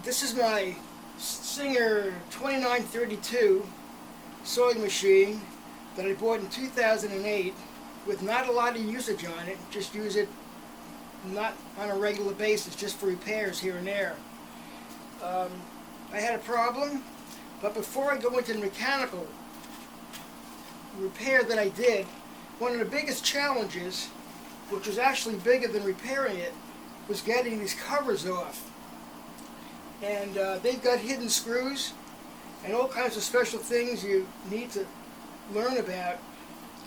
This is my Singer 2932 sewing machine that I bought in 2008 with not a lot of usage on it. Just use it not on a regular basis, just for repairs here and there. I had a problem, but before I go into the mechanical repair that I did, one of the biggest challenges, which was actually bigger than repairing it, was getting these covers off. And they've got hidden screws and all kinds of special things you need to learn about.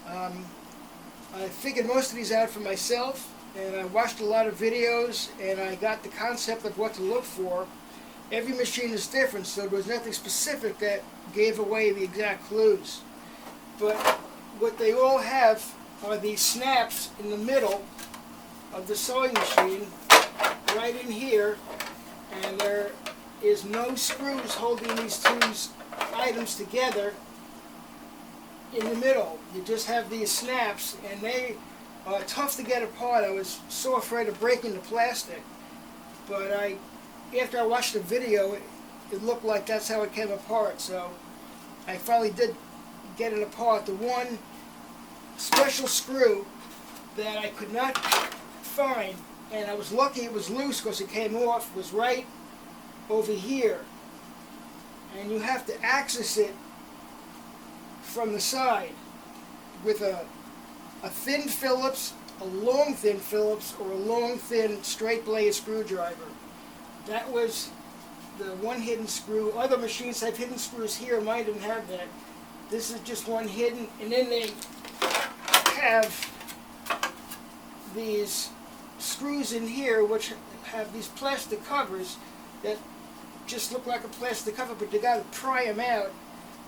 I figured most of these out for myself, and I watched a lot of videos, and I got the concept of what to look for. Every machine is different, so there was nothing specific that gave away the exact clues. But what they all have are these snaps in the middle of the sewing machine, right in here, and there is no screws holding these two items together in the middle. You just have these snaps, and they are tough to get apart. I was so afraid of breaking the plastic, but after I watched the video, it looked like that's how it came apart. So I finally did get it apart. The one special screw that I could not find, and I was lucky it was loose because it came off, was right over here. And you have to access it from the side with a thin Phillips, a long thin Phillips, or a long thin straight blade screwdriver. That was the one hidden screw. Other machines have hidden screws here. Mine didn't have that. This is just one hidden, and then they have these screws in here which have these plastic covers that just look like a plastic cover, but you got to pry them out,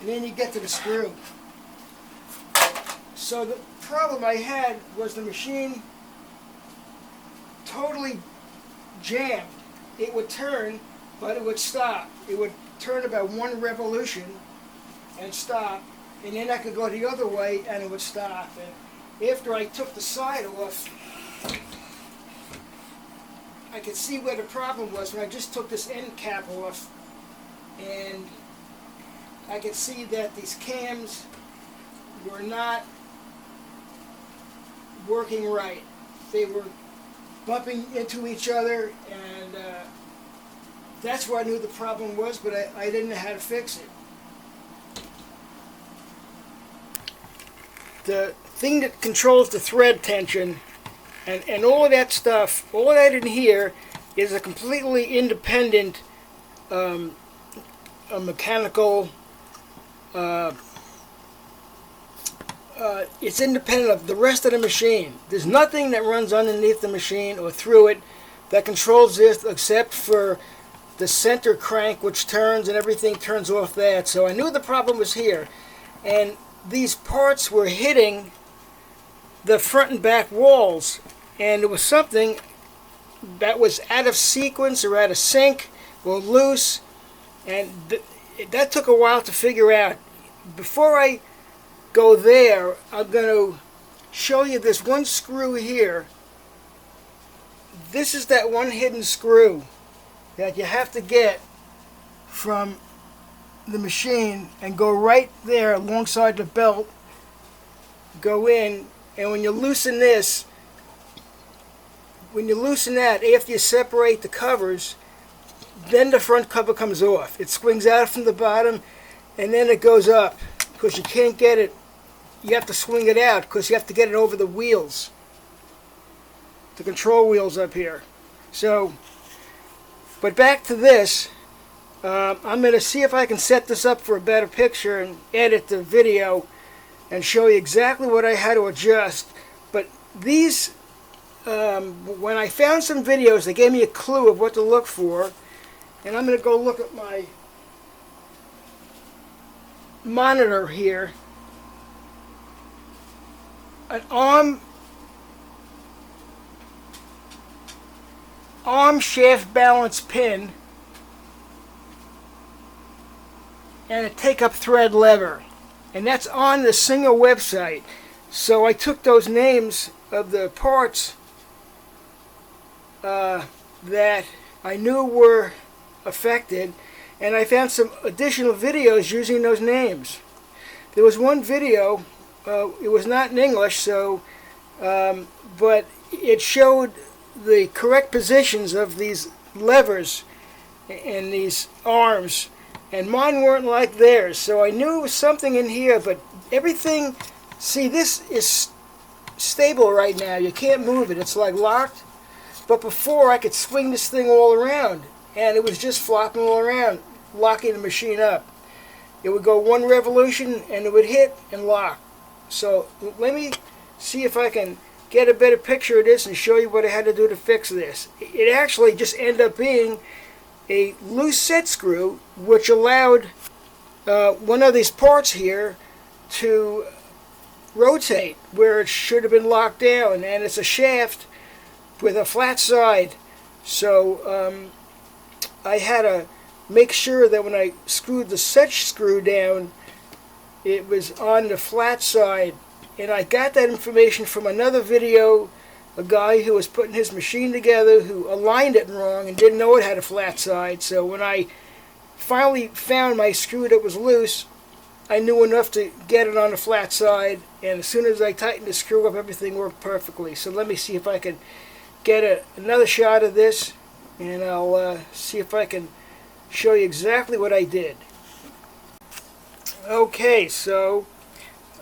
and then you get to the screw. So the problem I had was the machine totally jammed. It would turn, but it would stop. It would turn about one revolution and stop, and then I could go the other way and it would stop. And after I took the side off, I could see where the problem was when I just took this end cap off, and I could see that these cams were not working right. They were bumping into each other, and that's where I knew the problem was, but I didn't know how to fix it. The thing that controls the thread tension and all of that stuff, all of that in here is a completely independent a mechanical, it's independent of the rest of the machine. There's nothing that runs underneath the machine or through it that controls this except for the center crank, which turns, and everything turns off that. So I knew the problem was here, and these parts were hitting the front and back walls, and it was something that was out of sequence or out of sync or loose, and that took a while to figure out. Before I go there, I'm going to show you this one screw here. This is that one hidden screw that you have to get from the machine and go right there alongside the belt, go in, and when you loosen this, when you loosen that, after you separate the covers, then the front cover comes off. It swings out from the bottom, and then it goes up, because you can't get it. You have to swing it out because you have to get it over the wheels, the control wheels up here. So, but back to this, I'm going to see if I can set this up for a better picture and edit the video and show you exactly what I had to adjust. But these, when I found some videos, they gave me a clue of what to look for, and I'm going to go look at my monitor here. An arm shaft balance pin and a take-up thread lever, and that's on the Singer website. So I took those names of the parts that I knew were affected, and I found some additional videos using those names. There was one video, it was not in English, so but it showed the correct positions of these levers and these arms, and mine weren't like theirs, so I knew it was something in here, but everything, see, this is stable right now. You can't move it. It's like locked, but before I could swing this thing all around, and it was just flopping all around, locking the machine up. It would go one revolution and it would hit and lock. So let me see if I can get a better picture of this and show you what I had to do to fix this. It actually just ended up being a loose set screw, which allowed one of these parts here to rotate where it should have been locked down, and it's a shaft with a flat side, so I had to make sure that when I screwed the set screw down, it was on the flat side. And I got that information from another video, a guy who was putting his machine together who aligned it wrong and didn't know it had a flat side. So when I finally found my screw that was loose, I knew enough to get it on the flat side, and as soon as I tightened the screw up, everything worked perfectly. So let me see if I can get another shot of this, and I'll see if I can show you exactly what I did. Okay, so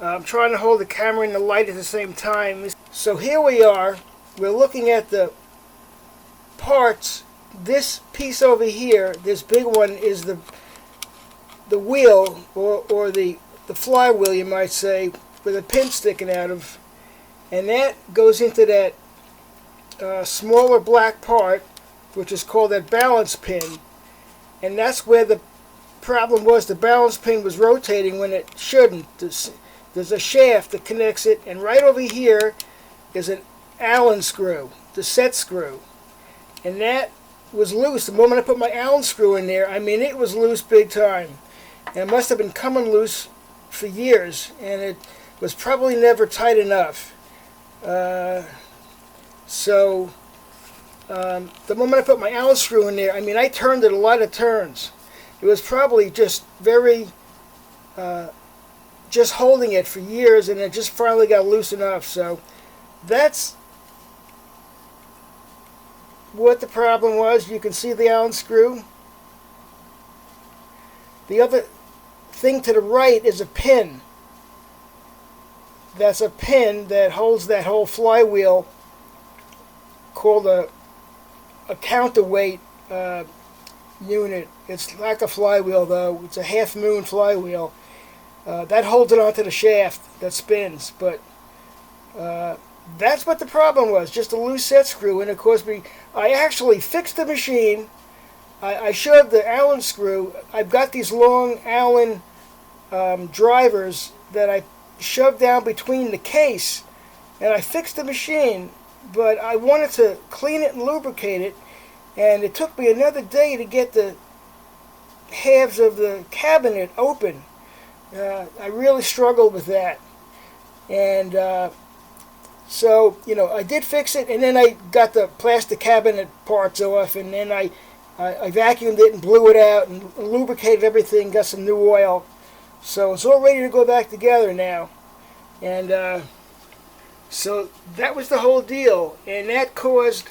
I'm trying to hold the camera and the light at the same time. So here we are. We're looking at the parts. This piece over here, this big one, is the wheel, or the flywheel, you might say, with a pin sticking out of, and that goes into that smaller black part, which is called that balance pin, and that's where the problem was. The balance pin was rotating when it shouldn't. There's a shaft that connects it, and right over here is an Allen screw, the set screw, and that was loose. The moment I put my Allen screw in there, I mean, it was loose big time. And it must have been coming loose for years, and it was probably never tight enough. The moment I put my Allen screw in there, I mean, I turned it a lot of turns. It was probably just just holding it for years, and it just finally got loose enough. So that's what the problem was. You can see the Allen screw. The other thing to the right is a pin. That's a pin that holds that whole flywheel, called a counterweight unit. It's like a flywheel, though. It's a half-moon flywheel. That holds it onto the shaft that spins. But that's what the problem was, just a loose set screw. And of course, I actually fixed the machine. I shoved the Allen screw. I've got these long Allen drivers that I shoved down between the case, and I fixed the machine, but I wanted to clean it and lubricate it, and it took me another day to get the halves of the cabinet open. I really struggled with that, and so, you know, I did fix it, and then I got the plastic cabinet parts off, and then I vacuumed it and blew it out and lubricated everything, got some new oil. So it's all ready to go back together now. And so that was the whole deal. And that caused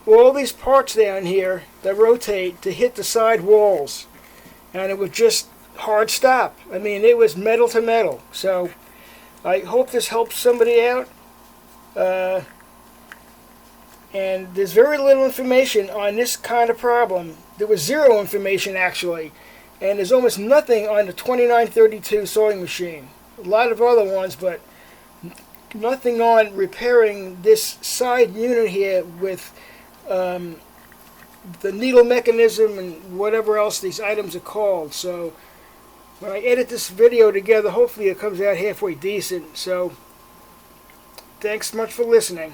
all these parts down here that rotate to hit the side walls. And it would just hard stop. I mean, it was metal to metal. So I hope this helps somebody out. And there's very little information on this kind of problem. There was zero information, actually. And there's almost nothing on the 2932 sewing machine. A lot of other ones, but nothing on repairing this side unit here with the needle mechanism and whatever else these items are called. So when I edit this video together, hopefully it comes out halfway decent. So thanks much for listening.